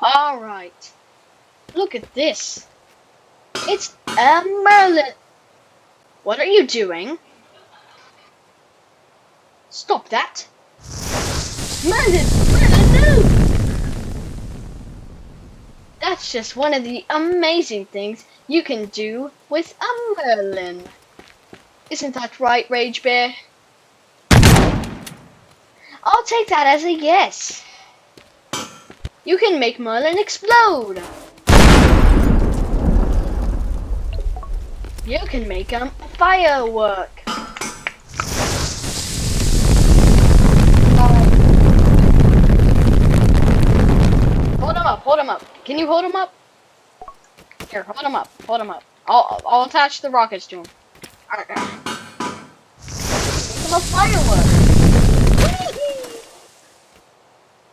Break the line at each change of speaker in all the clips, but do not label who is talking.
Alright. Look at this. It's a Merlin. What are you doing? Stop that. Merlin, no! That's just one of the amazing things you can do with a Merlin. Isn't that right, Rage Bear? I'll take that as a yes. You can make Merlin explode. You can make him a firework. Hold him up. Can you hold him up? Here, hold him up. I'll attach the rockets to him. Alright. Make him a firework.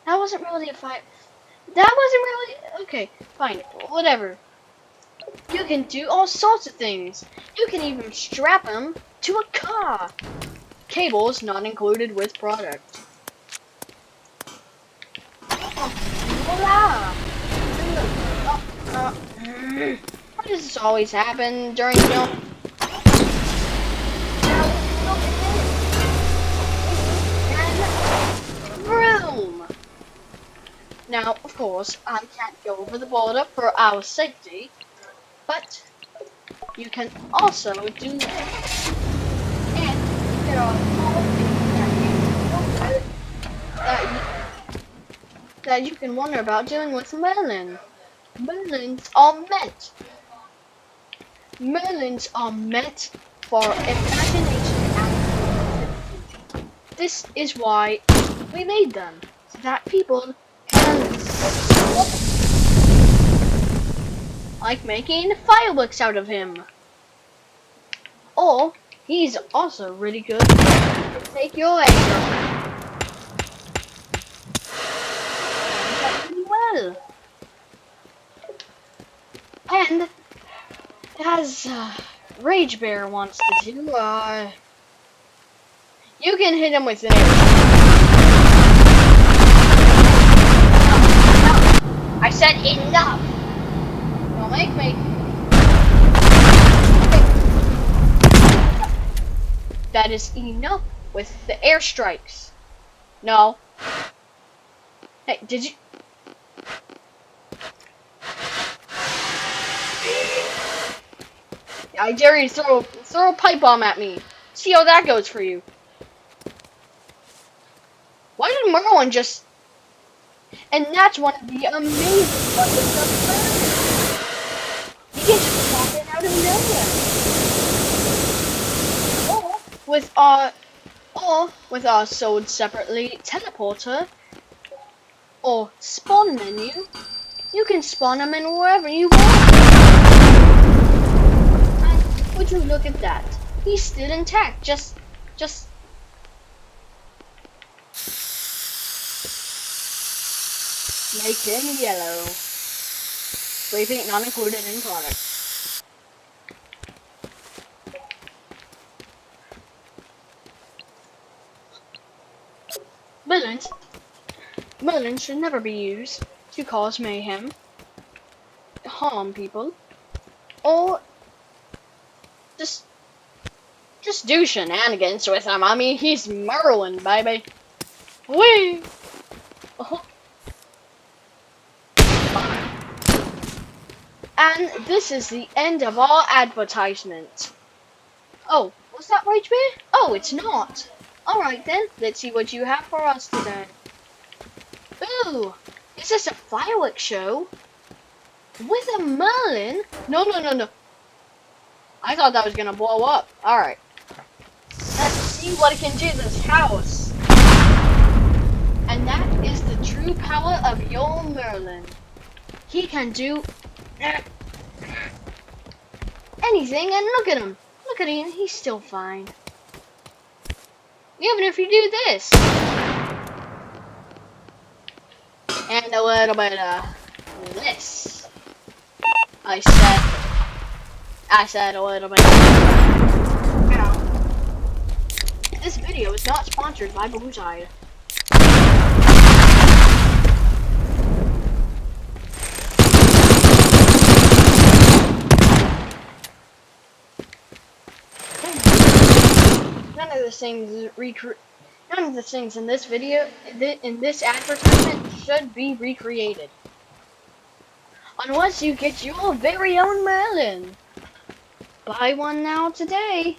That wasn't really a fire. That wasn't really. Okay, fine. Whatever. You can do all sorts of things. You can even strap him to a car. Cables not included with product. Voila! Why does this always happen during film? And vroom! Now, of course, I can't go over the border for our safety, but you can also do this. And there are all things that you can wonder about doing with Merlin. Merlins are meant for imagination and creativity. This is why we made them, so that people can like making fireworks out of him. Or he's also really good to take your anger. Well. And as Rage Bear wants to do, you can hit him with an arrow. No, I said enough. Don't make me. That is enough with the airstrikes. No. Hey, did you? I dare you to throw a pipe bomb at me. See how that goes for you. Why did Merlin just... And that's one of the amazing weapons of Merlin. He can just pop in out of nowhere. Or with our sold separately teleporter or spawn menu, you can spawn them in wherever you want. Would you look at that? He's still intact. Just make him yellow. Spray paint not included in product. Merlin should never be used to cause mayhem, harm people, or just do shenanigans with him. I mean, he's Merlin, baby. Whee! And this is the end of our advertisement. Oh, was that Rage Bear? Oh, it's not. Alright then, let's see what you have for us today. Ooh, is this a fireworks show? With a Merlin? No. I thought that was gonna blow up. Alright. Let's see what it can do to this house. And that is the true power of your Merlin. He can do anything, and look at him. Look at him, he's still fine. Even if you do this. And a little bit of this. I said a little bit. This video is not sponsored by Bullseye. none of the things in this video, in this advertisement, should be recreated. Unless you get your very own Merlin. Buy one now today.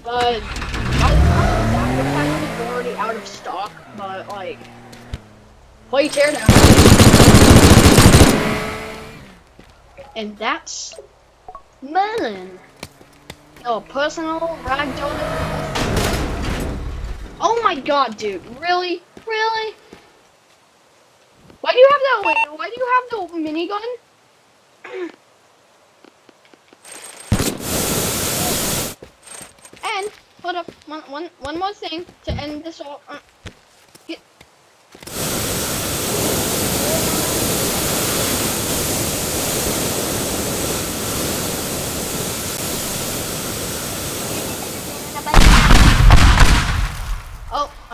But advertisement is already out of stock. But like, play TearDown. And that's Merlin. Oh, personal ragdoll. Oh my god, dude! Really? Really? Why do you have that? Wait, why do you have the minigun? And hold up, one more thing to end this all. Get.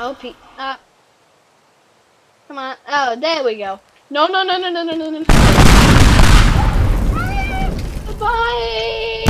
Oh, Pete. Come on. Oh, there we go. No. Bye.